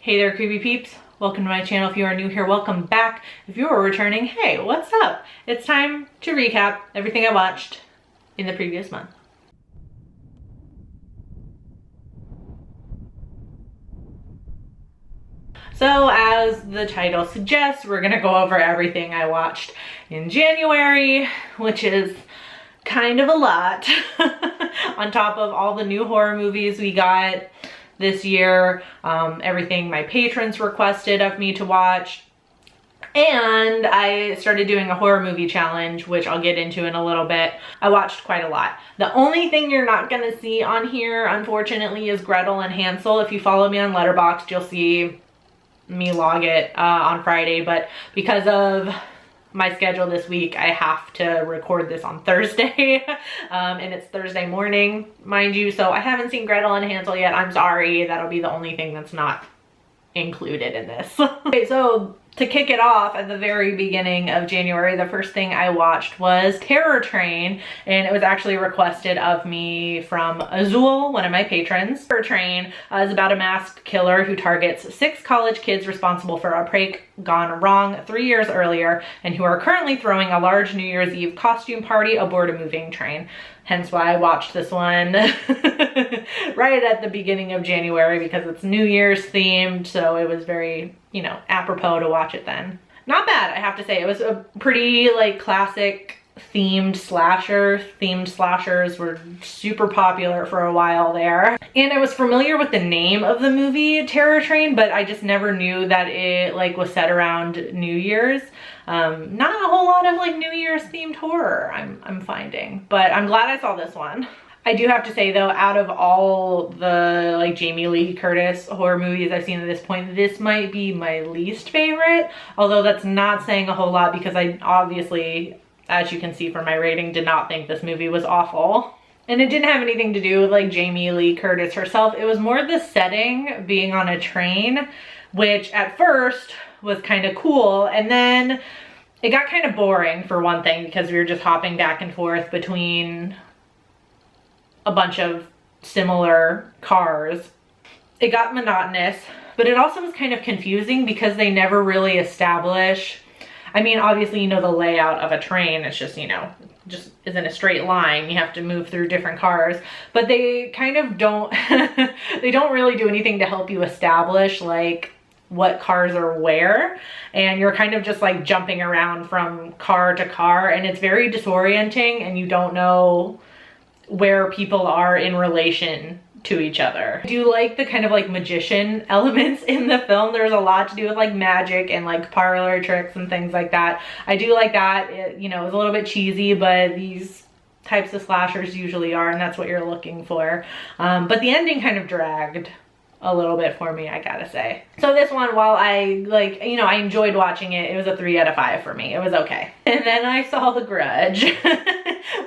Hey there, creepy peeps. Welcome to my channel. If you are new here, welcome back. If you are returning, hey, what's up? It's time to recap everything I watched in the previous month. So as the title suggests, we're gonna go over everything I watched in January, which is kind of a lot on top of all the new horror movies we got this year, everything my patrons requested of me to watch. And I started doing a horror movie challenge, which I'll get into in a little bit. I watched quite a lot. The only thing you're not gonna see on here, unfortunately, is Gretel and Hansel. If you follow me on Letterboxd, you'll see me log it on Friday, but because of my schedule this week, I have to record this on Thursday, and it's Thursday morning, mind you, so I haven't seen Gretel and Hansel yet. I'm sorry, that'll be the only thing that's not included in this. Okay, so to kick it off at the very beginning of January, the first thing I watched was Terror Train, and it was actually requested of me from Azul, one of my patrons. Terror Train is about a masked killer who targets 6 college kids responsible for a prank gone wrong 3 years earlier and who are currently throwing a large New Year's Eve costume party aboard a moving train. Hence why I watched this one right at the beginning of January, because it's New Year's themed, so it was very, you know, apropos to watch it then. Not bad, I have to say. It was a pretty, like, classic themed slasher. Themed slashers were super popular for a while there. And I was familiar with the name of the movie, Terror Train, but I just never knew that it, like, was set around New Year's. Not a whole lot of, like, New Year's themed horror I'm finding, but I'm glad I saw this one. I do have to say though, out of all the like Jamie Lee Curtis horror movies I've seen at this point, this might be my least favorite, although that's not saying a whole lot because I obviously, as you can see from my rating, did not think this movie was awful. And it didn't have anything to do with like Jamie Lee Curtis herself. It was more the setting, being on a train, which at first was kind of cool, and then it got kind of boring for one thing because we were just hopping back and forth between a bunch of similar cars. It got monotonous, but it also was kind of confusing because they never really establish, I mean, obviously you know the layout of a train, it's just, you know, just isn't a straight line, you have to move through different cars, but they kind of don't, they don't really do anything to help you establish like what cars are where, and you're kind of just like jumping around from car to car, and it's very disorienting and you don't know where people are in relation to each other. I do like the kind of like magician elements in the film. There's a lot to do with like magic and like parlor tricks and things like that. I do like that. It, you know, it's a little bit cheesy, but these types of slashers usually are, and that's what you're looking for. But the ending kind of dragged a little bit for me, I gotta say. So this one, while I like, you know, I enjoyed watching it, it was a 3 out of 5 for me. It was okay. And then I saw The Grudge,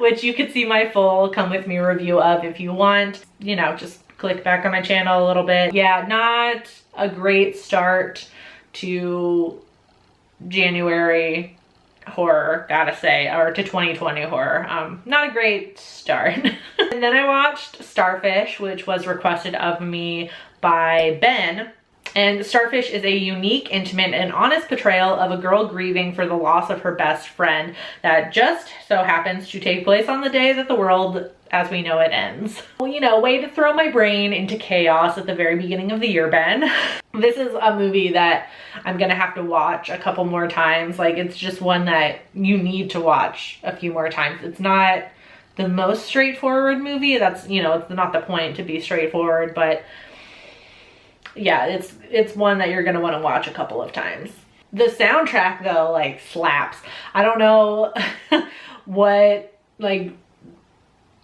which you could see my full Come With Me review of if you want. You know, just click back on my channel a little bit. Yeah, not a great start to January horror, gotta say, or to 2020 horror. Not a great start. And then I watched Starfish, which was requested of me by Ben. And Starfish is a unique, intimate, and honest portrayal of a girl grieving for the loss of her best friend that just so happens to take place on the day that the world as we know it ends. Well, you know, way to throw my brain into chaos at the very beginning of the year, Ben. This is a movie that I'm gonna have to watch a couple more times. Like, it's just one that you need to watch a few more times. It's not the most straightforward movie. That's, you know, it's not the point to be straightforward, but yeah, it's one that you're gonna want to watch a couple of times. The soundtrack though, like, slaps. I don't know what like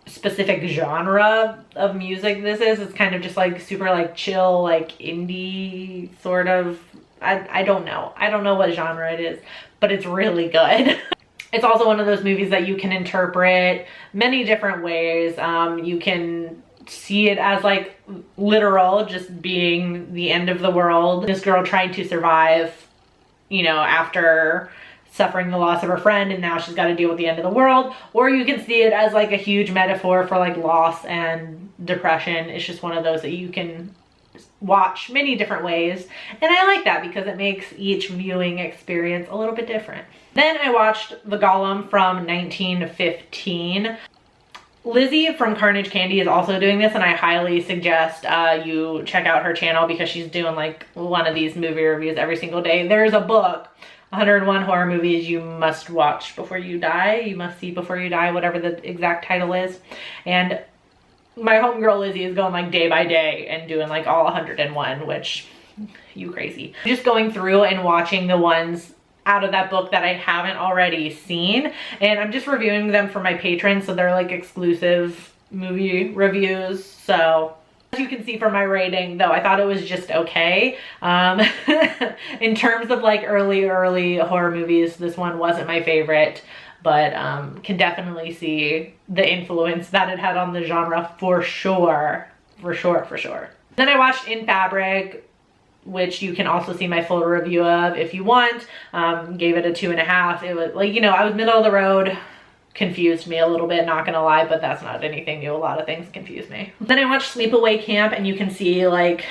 specific genre of music this is. It's kind of just like super like chill, like indie sort of. I don't know. I don't know what genre it is, but it's really good. It's also one of those movies that you can interpret many different ways. You can see it as like literal, just being the end of the world. This girl trying to survive, you know, after suffering the loss of her friend, and now she's got to deal with the end of the world. Or you can see it as like a huge metaphor for like loss and depression. It's just one of those that you can watch many different ways, and I like that because it makes each viewing experience a little bit different. Then I watched The Golem from 1915. Lizzie from Carnage Candy is also doing this, and I highly suggest you check out her channel because she's doing like one of these movie reviews every single day. There's a book, 101 horror movies you must watch before you die. You must see before you die, whatever the exact title is. And my homegirl Lizzie is going like day by day and doing like all 101, which, you crazy. Just going through and watching the ones out of that book that I haven't already seen, and I'm just reviewing them for my patrons, so they're like exclusive movie reviews. So as you can see from my rating, though, I thought it was just okay. In terms of like early horror movies, this one wasn't my favorite, but can definitely see the influence that it had on the genre for sure. Then I watched In Fabric, which you can also see my full review of if you want. Gave it a 2.5. It was like, you know, I was middle of the road. Confused me a little bit, not gonna lie, but that's not anything new. A lot of things confuse me. Then I watched Sleepaway Camp, and you can see like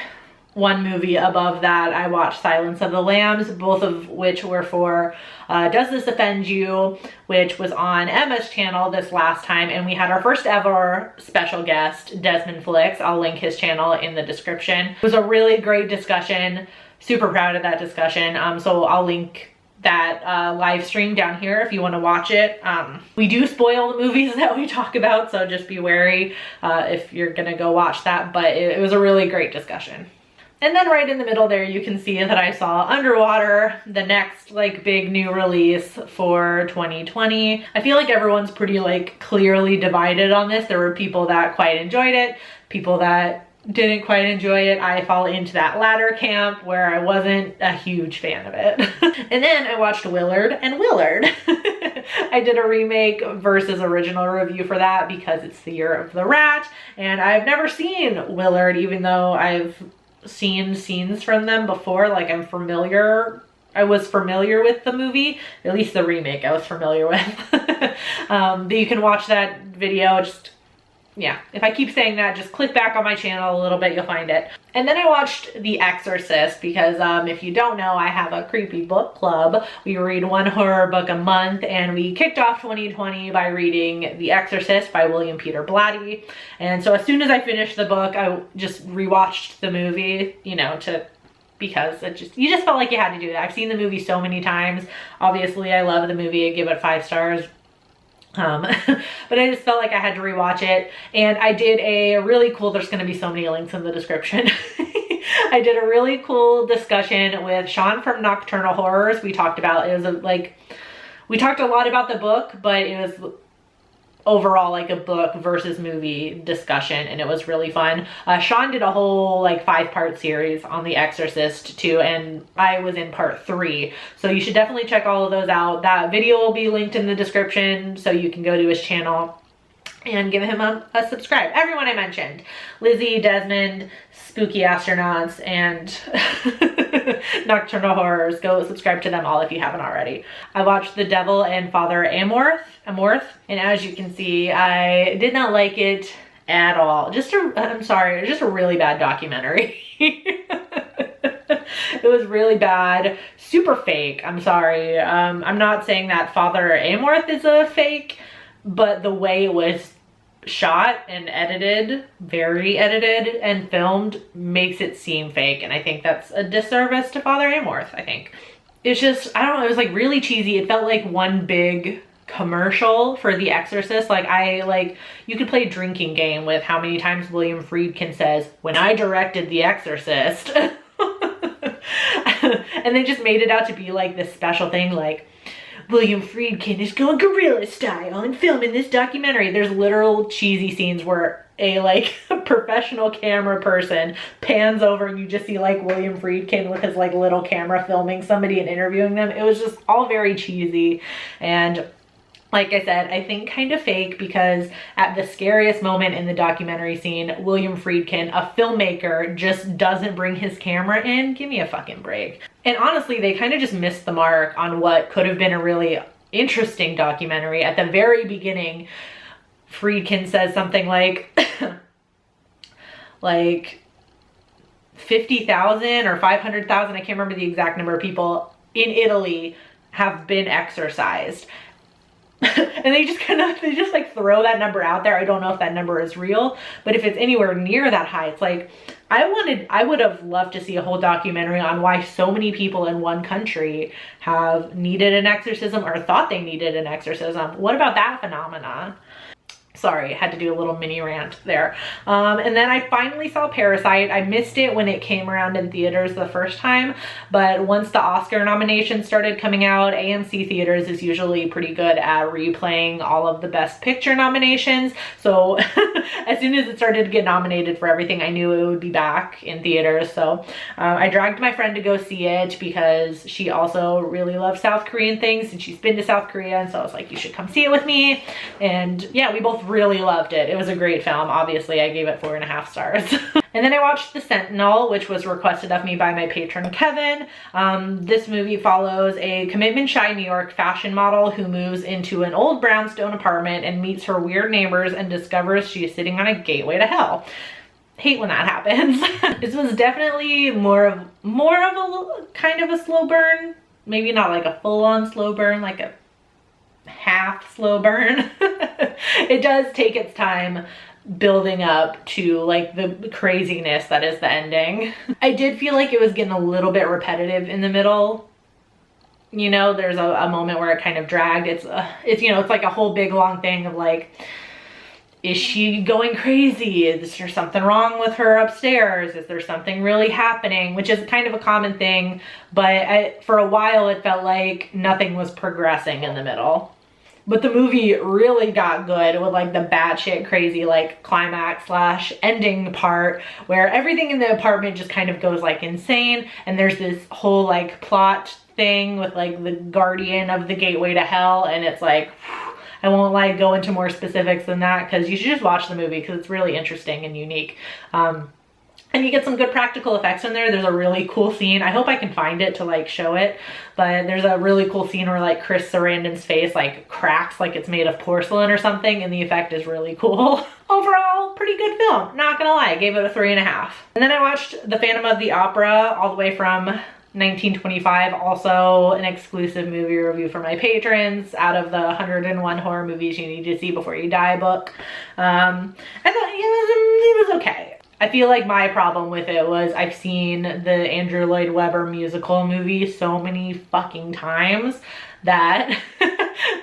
one movie above that I watched Silence of the Lambs, both of which were for Does This Offend You, which was on Emma's channel this last time, and we had our first ever special guest, Desmond Flicks. I'll link his channel in the description. It was a really great discussion. Super proud of that discussion. So I'll link that live stream down here if you want to watch it. We do spoil the movies that we talk about, so just be wary if you're gonna go watch that, but it was a really great discussion. And then right in the middle there, you can see that I saw Underwater, the next like big new release for 2020. I feel like everyone's pretty like clearly divided on this. There were people that quite enjoyed it, people that didn't quite enjoy it. I fall into that latter camp where I wasn't a huge fan of it. And then I watched Willard and Willard. I did a remake versus original review for that because it's the year of the rat, and I've never seen Willard, even though I've seen scenes from them before. Like I was familiar with the movie, at least the remake I was familiar with. But you can watch that video. Just, yeah, if I keep saying that, just click back on my channel a little bit, you'll find it. And then I watched The Exorcist because if you don't know, I have a creepy book club. We read one horror book a month, and we kicked off 2020 by reading The Exorcist by William Peter Blatty. And so as soon as I finished the book, I just rewatched the movie, you know, because you just felt like you had to do that. I've seen the movie so many times. Obviously, I love the movie. I give it 5 stars. But I just felt like I had to rewatch it, and I did a really cool, there's going to be so many links in the description. I did a really cool discussion with Sean from Nocturnal Horrors. We talked about, we talked a lot about the book, but it was overall like a book versus movie discussion, and it was really fun. Sean did a whole like 5-part series on The Exorcist too, and I was in part 3, so you should definitely check all of those out. That video will be linked in the description, so you can go to his channel and give him a subscribe. Everyone I mentioned, Lizzie, Desmond, Spooky Astronauts, and Nocturnal Horrors, go subscribe to them all if you haven't already. I watched The Devil and Father Amorth, and as you can see, I did not like it at all. I'm sorry, just a really bad documentary. It was really bad, super fake. I'm sorry. I'm not saying that Father Amorth is a fake, but the way it was shot and edited, very edited and filmed, makes it seem fake, and I think that's a disservice to Father Amorth. I think it's just, I don't know, it was like really cheesy. It felt like one big commercial for The Exorcist. Like you could play a drinking game with how many times William Friedkin says, "When I directed The Exorcist." And they just made it out to be like this special thing, like William Friedkin is going guerrilla style and filming this documentary. There's literal cheesy scenes where a like professional camera person pans over and you just see like William Friedkin with his like little camera filming somebody and interviewing them. It was just all very cheesy, and like I said, I think kind of fake, because at the scariest moment in the documentary scene, William Friedkin, a filmmaker, just doesn't bring his camera in. Give me a fucking break. And honestly, they kind of just missed the mark on what could have been a really interesting documentary. At the very beginning, Friedkin says something like, 50,000 or 500,000, I can't remember the exact number of people in Italy have been exorcised. And they just like throw that number out there. I don't know if that number is real, but if it's anywhere near that high, it's like, I would have loved to see a whole documentary on why so many people in one country have needed an exorcism or thought they needed an exorcism. What about that phenomenon? Sorry, I had to do a little mini rant there. And then I finally saw Parasite. I missed it when it came around in theaters the first time, but once the Oscar nominations started coming out, AMC Theaters is usually pretty good at replaying all of the Best Picture nominations. So as soon as it started to get nominated for everything, I knew it would be back in theaters. So I dragged my friend to go see it because she also really loves South Korean things and she's been to South Korea. And so I was like, you should come see it with me. And yeah, we both really loved it. It was a great film. Obviously, I gave it 4.5 stars. And then I watched The Sentinel, which was requested of me by my patron Kevin. This movie follows a commitment-shy New York fashion model who moves into an old brownstone apartment and meets her weird neighbors and discovers she is sitting on a gateway to hell. Hate when that happens. This was definitely more of a kind of a slow burn. Maybe not like a full-on slow burn, like a half slow burn. It does take its time building up to like the craziness that is the ending. I did feel like it was getting a little bit repetitive in the middle. You know, there's a moment where it kind of dragged. It's you know, it's like a whole big long thing of like, is she going crazy? Is there something wrong with her upstairs? Is there something really happening? Which is kind of a common thing, but for a while it felt like nothing was progressing in the middle. But the movie really got good with like the batshit crazy like climax slash ending part where everything in the apartment just kind of goes like insane. And there's this whole like plot thing with like the guardian of the gateway to hell. And it's like, I won't like go into more specifics than that because you should just watch the movie because it's really interesting and unique. And you get some good practical effects in there. There's a really cool scene. I hope I can find it to like show it, but there's a really cool scene where like Chris Sarandon's face like cracks like it's made of porcelain or something, and the effect is really cool. Overall, pretty good film. Not gonna lie, I gave it a 3.5. And then I watched The Phantom of the Opera all the way from 1925, also an exclusive movie review for my patrons out of the 101 horror movies you need to see before you die book. I thought it was okay. I feel like my problem with it was I've seen the Andrew Lloyd Webber musical movie so many fucking times that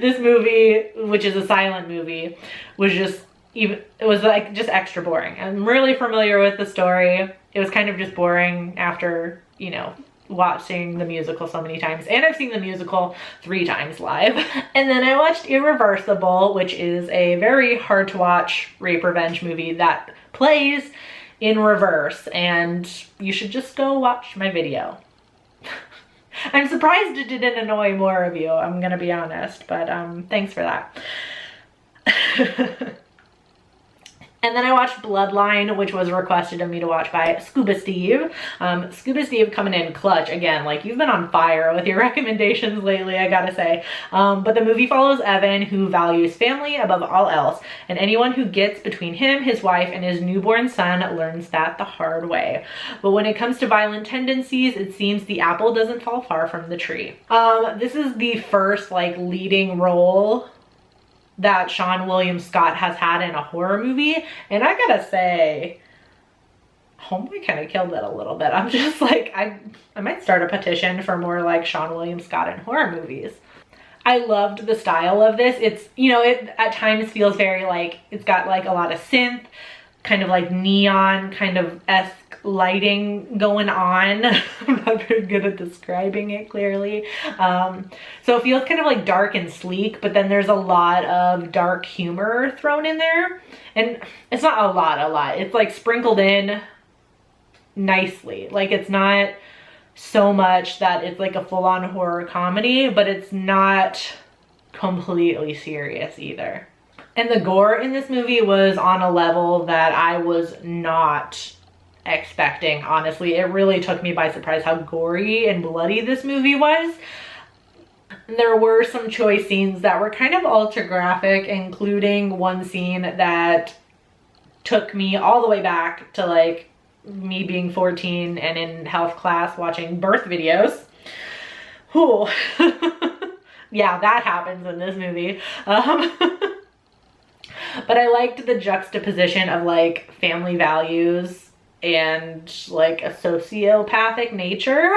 this movie, which is a silent movie, was just it was like just extra boring. I'm really familiar with the story. It was kind of just boring after, you know, watching the musical so many times, and I've seen the musical 3 times live. And then I watched Irreversible, which is a very hard to watch rape revenge movie that plays in reverse, and you should just go watch my video. I'm surprised it didn't annoy more of you, I'm gonna be honest, but thanks for that. And then I watched Bloodline, which was requested of me to watch by Scuba Steve. Scuba Steve coming in clutch again. Like, you've been on fire with your recommendations lately, I gotta say. But the movie follows Evan, who values family above all else, and anyone who gets between him, his wife, and his newborn son learns that the hard way. But when it comes to violent tendencies, it seems the apple doesn't fall far from the tree. This is the first like leading role that Sean William Scott has had in a horror movie, and I gotta say, Homeboy kind of killed it a little bit. I'm just like, I might start a petition for more like Sean William Scott in horror movies. I loved the style of this. It's, you know, it at times feels very like, it's got like a lot of synth, kind of like neon kind of esque lighting going on. I'm not very good at describing it clearly. So it feels kind of like dark and sleek, but then there's a lot of dark humor thrown in there. And it's not a lot. It's like sprinkled in nicely. Like, it's not so much that it's like a full-on horror comedy, but it's not completely serious either. And the gore in this movie was on a level that I was not expecting, honestly. It really took me by surprise how gory and bloody this movie was. There were some choice scenes that were kind of ultra graphic, including one scene that took me all the way back to like me being 14 and in health class watching birth videos. Ooh. Yeah, that happens in this movie. But I liked the juxtaposition of like family values and like a sociopathic nature.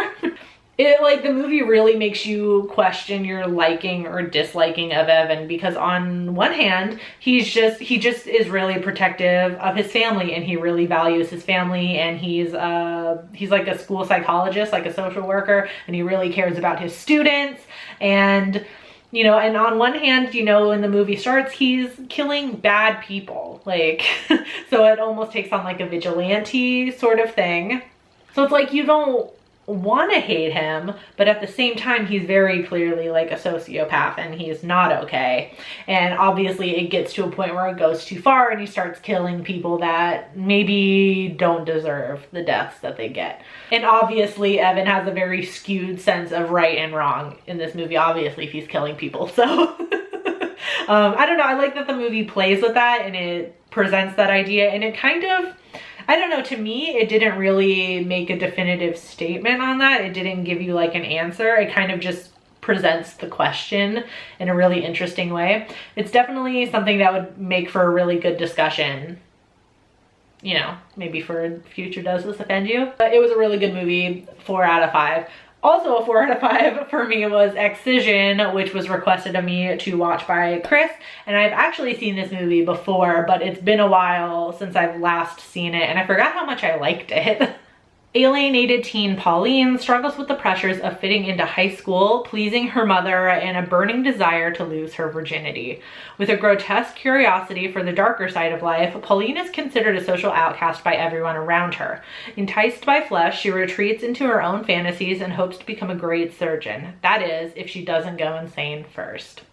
It, like, the movie really makes you question your liking or disliking of Evan, because on one hand, he just is really protective of his family, and he really values his family, and he's like a school psychologist, like a social worker, and he really cares about his students. And you know, and on one hand, you know, when the movie starts, he's killing bad people, like, so it almost takes on like a vigilante sort of thing. So it's like you don't want to hate him, but at the same time, he's very clearly like a sociopath, and he's not okay. And obviously it gets to a point where it goes too far, and he starts killing people that maybe don't deserve the deaths that they get. And obviously Evan has a very skewed sense of right and wrong in this movie, obviously, if he's killing people. So I don't know, I like that the movie plays with that, and it presents that idea, and it kind of, I don't know, to me, it didn't really make a definitive statement on that. It didn't give you like an answer. It kind of just presents the question in a really interesting way. It's definitely something that would make for a really good discussion. You know, maybe for future Does This Offend You? But it was a really good movie, 4 out of 5. Also a 4 out of 5 for me was Exigent, which was requested of me to watch by Chris. And I've actually seen this movie before, but it's been a while since I've last seen it, and I forgot how much I liked it. Alienated teen Pauline struggles with the pressures of fitting into high school, pleasing her mother, and a burning desire to lose her virginity. With a grotesque curiosity for the darker side of life, Pauline is considered a social outcast by everyone around her. Enticed by flesh, she retreats into her own fantasies and hopes to become a great surgeon. That is, if she doesn't go insane first.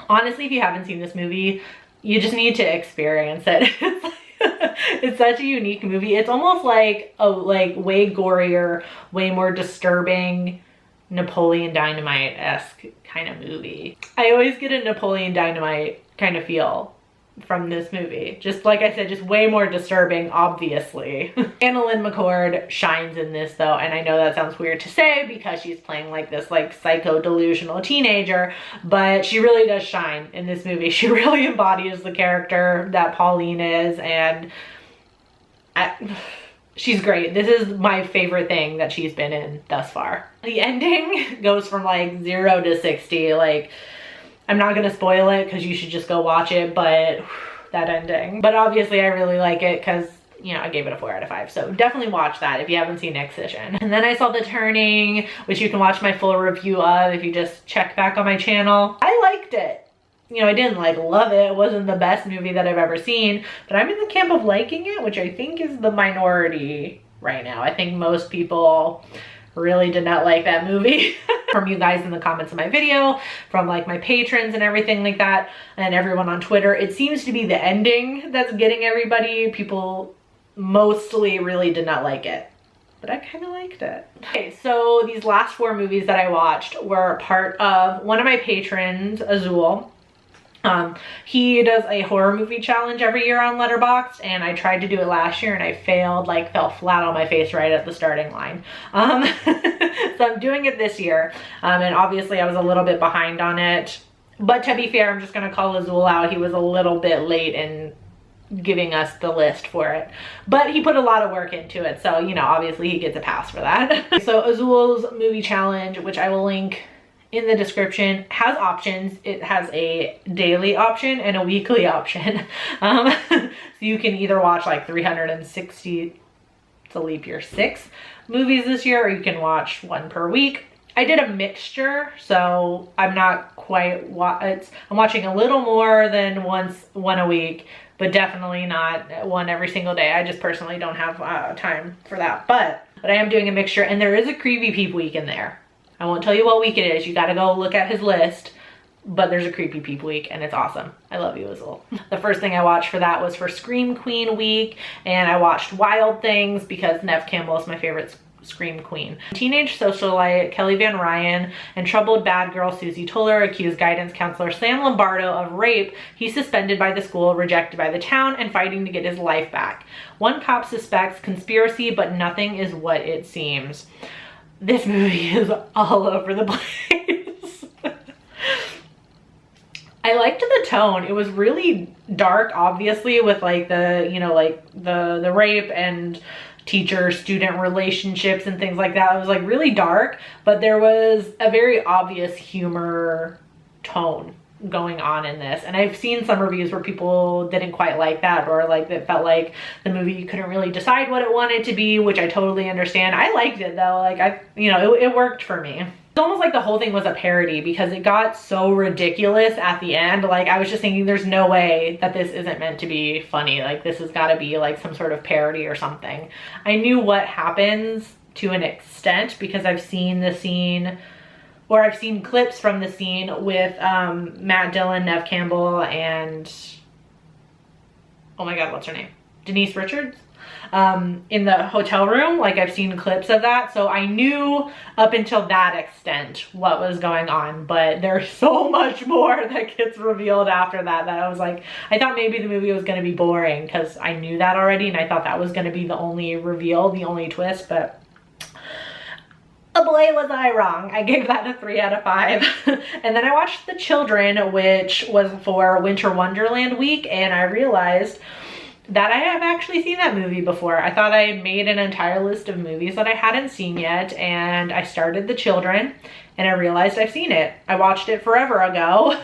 Honestly, if you haven't seen this movie, you just need to experience it. It's such a unique movie. It's almost like a way gorier, way more disturbing Napoleon Dynamite-esque kind of movie. I always get a Napoleon Dynamite kind of feel from this movie. Just like I said, just way more disturbing, obviously. Annalyn McCord shines in this though, and I know that sounds weird to say because she's playing like this like psycho delusional teenager, but she really does shine in this movie. She really embodies the character that Pauline is, and she's great. This is my favorite thing that she's been in thus far. The ending goes from like 0 to 60, like, I'm not gonna spoil it because you should just go watch it, but that ending. But obviously I really like it because, you know, I gave it a 4 out of 5. So definitely watch that if you haven't seen Exigent. And then I saw The Turning, which you can watch my full review of if you just check back on my channel. I liked it. You know, I didn't like love it. It wasn't the best movie that I've ever seen, but I'm in the camp of liking it, which I think is the minority right now. I think most people really did not like that movie. From you guys in the comments of my video, from like my patrons and everything like that, and everyone on Twitter, it seems to be the ending that's getting everybody. People mostly really did not like it, but I kind of liked it. Okay, so these last 4 movies that I watched were part of one of my patrons, Azul. He does a horror movie challenge every year on Letterboxd, and I tried to do it last year and I failed, like fell flat on my face right at the starting line. So I'm doing it this year, and obviously I was a little bit behind on it, but to be fair, I'm just gonna call Azul out. He was a little bit late in giving us the list for it, but he put a lot of work into it, so you know, obviously he gets a pass for that. So Azul's movie challenge, which I will link in the description, has options. It has a daily option and a weekly option. So you can either watch like 360, it's a leap year, 6 movies this year, or you can watch 1 per week. I did a mixture, so I'm not quite, I'm watching a little more than one a week, but definitely not 1 every single day. I just personally don't have time for that, but I am doing a mixture, and there is a Creepy Peep week in there. I won't tell you what week it is. You gotta go look at his list, but there's a Creepy Peep week and it's awesome. I love you, Azul. The first thing I watched for that was for Scream Queen week, and I watched Wild Things because Neve Campbell is my favorite scream queen. Teenage socialite Kelly Van Ryan and troubled bad girl Susie Toller accuse guidance counselor Sam Lombardo of rape. He's suspended by the school, rejected by the town, and fighting to get his life back. One cop suspects conspiracy, but nothing is what it seems. This movie is all over the place. I liked the tone. It was really dark, obviously, with like the, you know, like the rape and teacher-student relationships and things like that. It was like really dark, but there was a very obvious humor tone going on in this. And I've seen some reviews where people didn't quite like that, or like it felt like the movie couldn't really decide what it wanted to be, which I totally understand. I liked it though. Like it worked for me. It's almost like the whole thing was a parody because it got so ridiculous at the end. Like I was just thinking there's no way that this isn't meant to be funny. Like this has got to be like some sort of parody or something. I knew what happens to an extent because I've seen the scene, or I've seen clips from the scene with Matt Dillon, Nev Campbell, and oh my god, what's her name? Denise Richards? In the hotel room. Like I've seen clips of that, so I knew up until that extent what was going on, but there's so much more that gets revealed after that that I was like, I thought maybe the movie was going to be boring because I knew that already, and I thought that was going to be the only reveal, the only twist, but oh boy was I wrong. I gave that a 3 out of 5. And then I watched The Children, which was for Winter Wonderland week, and I realized that I have actually seen that movie before. I thought I had made an entire list of movies that I hadn't seen yet, and I started The Children, and I realized I've seen it. I watched it forever ago,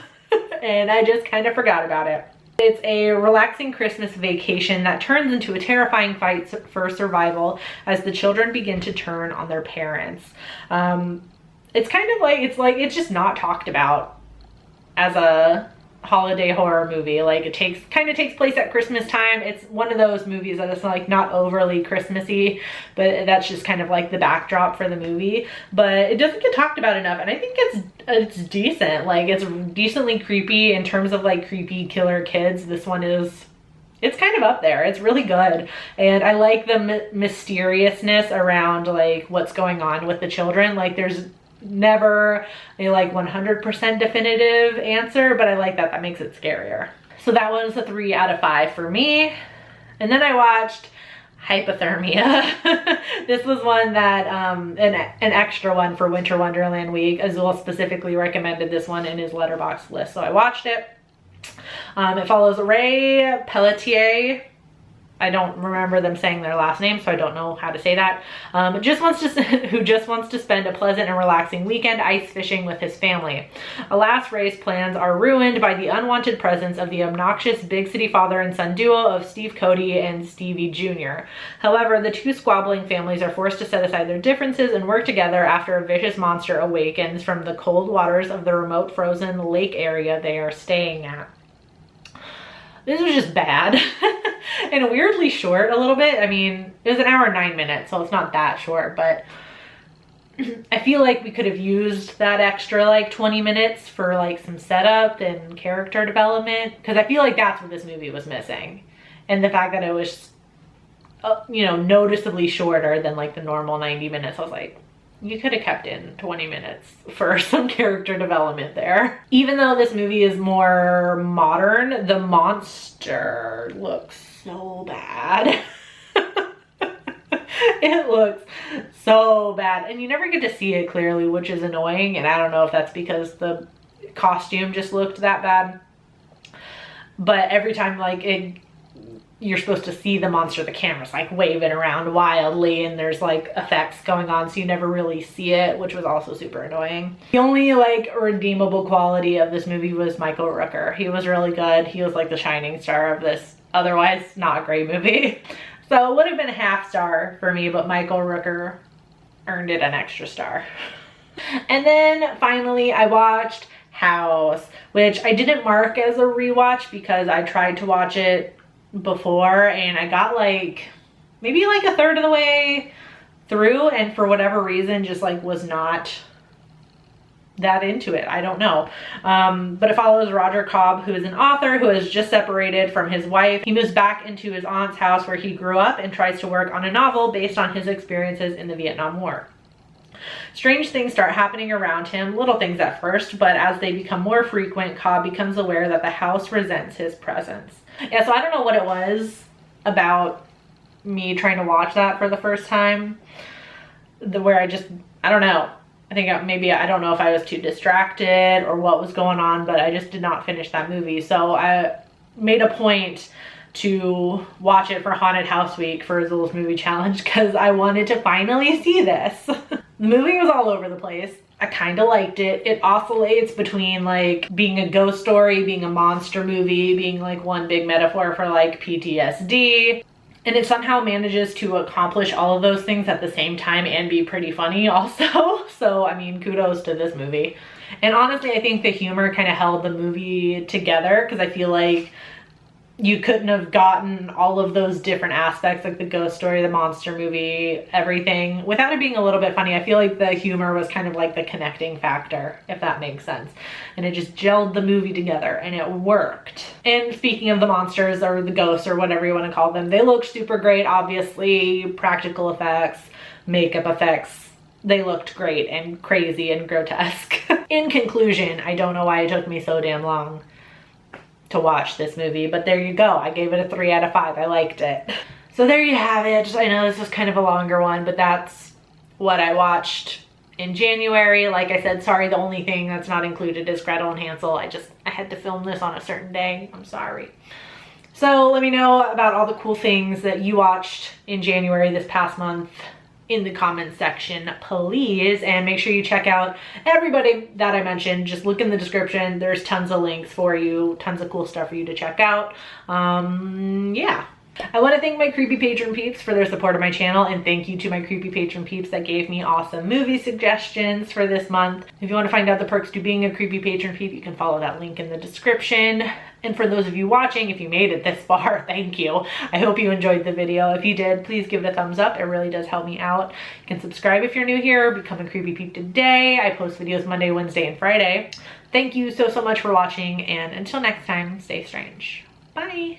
and I just kind of forgot about it. It's a relaxing Christmas vacation that turns into a terrifying fight for survival as the children begin to turn on their parents. It's kind of like, it's just not talked about as a holiday horror movie. Like it kind of takes place at Christmas time. It's one of those movies that is like not overly Christmassy, but that's just kind of like the backdrop for the movie. But it doesn't get talked about enough, and I think it's decent. Like it's decently creepy in terms of like creepy killer kids. This one is, it's kind of up there. It's really good, and I like the mysteriousness around like what's going on with the children. Like there's never a like 100% definitive answer, but I like that. That makes it scarier. So that was a 3 out of 5 for me. And then I watched Hypothermia. This was one that an extra one for Winter Wonderland week. Azul specifically recommended this one in his Letterboxd list, so I watched it. It follows Ray Pelletier. I don't remember them saying their last name, so I don't know how to say that. Who just wants to spend a pleasant and relaxing weekend ice fishing with his family. Alas, Ray's plans are ruined by the unwanted presence of the obnoxious big city father and son duo of Steve Cody and Stevie Jr. However, the two squabbling families are forced to set aside their differences and work together after a vicious monster awakens from the cold waters of the remote frozen lake area they are staying at. This was just bad and weirdly short a little bit. I mean, it was 1 hour and 9 minutes, so it's not that short, but I feel like we could have used that extra like 20 minutes for like some setup and character development, because I feel like that's what this movie was missing. And the fact that it was, you know, noticeably shorter than like the normal 90 minutes, I was like, you could have kept in 20 minutes for some character development there. Even though this movie is more modern, the monster looks so bad. It looks so bad, and you never get to see it clearly, which is annoying. And I don't know if that's because the costume just looked that bad, but every time like you're supposed to see the monster, the camera's like waving around wildly, and there's like effects going on, so you never really see it, which was also super annoying. The only like redeemable quality of this movie was Michael Rooker. He was really good. He was like the shining star of this otherwise not a great movie. So it would have been a half star for me, but Michael Rooker earned it an extra star. And then finally I watched House, which I didn't mark as a rewatch because I tried to watch it before and I got like maybe like a third of the way through, and for whatever reason just like was not that into it. I don't know. But it follows Roger Cobb, who is an author who has just separated from his wife. He moves back into his aunt's house where he grew up and tries to work on a novel based on his experiences in the Vietnam War. Strange things start happening around him, little things at first, but as they become more frequent, Cobb becomes aware that the house resents his presence. Yeah, so I don't know what it was about me trying to watch that for the first time, where I don't know. I think maybe, I don't know if I was too distracted or what was going on, but I just did not finish that movie. So I made a point to watch it for Haunted House Week for Azul's Movie Challenge because I wanted to finally see this. The movie was all over the place. I kind of liked it. It oscillates between like being a ghost story, being a monster movie, being like one big metaphor for like PTSD. And it somehow manages to accomplish all of those things at the same time and be pretty funny also. So, I mean, kudos to this movie. And honestly, I think the humor kind of held the movie together because I feel like you couldn't have gotten all of those different aspects, like the ghost story, the monster movie, everything, without it being a little bit funny. I feel like the humor was kind of like the connecting factor, if that makes sense. And it just gelled the movie together and it worked. And speaking of the monsters or the ghosts or whatever you want to call them, they looked super great, obviously. Practical effects, makeup effects, they looked great and crazy and grotesque. In conclusion, I don't know why it took me so damn long to watch this movie, but there you go. I gave it a 3 out of 5. I liked it. So there you have it. I know this was kind of a longer one, but that's what I watched in January. Like I said, sorry, the only thing that's not included is Gretel and Hansel. I had to film this on a certain day. I'm sorry. So let me know about all the cool things that you watched in January this past month in the comments section, please. And make sure you check out everybody that I mentioned. Just look in the description. There's tons of links for you, tons of cool stuff for you to check out. Yeah. I want to thank my creepy patron peeps for their support of my channel, and thank you to my creepy patron peeps that gave me awesome movie suggestions for this month. If you want to find out the perks to being a creepy patron peep, you can follow that link in the description. And for those of you watching, if you made it this far, thank you. I hope you enjoyed the video. If you did, please give it a thumbs up. It really does help me out. You can subscribe if you're new here. Become a creepy peep today. I post videos Monday, Wednesday, and Friday. Thank you so much for watching, and until next time, stay strange. Bye.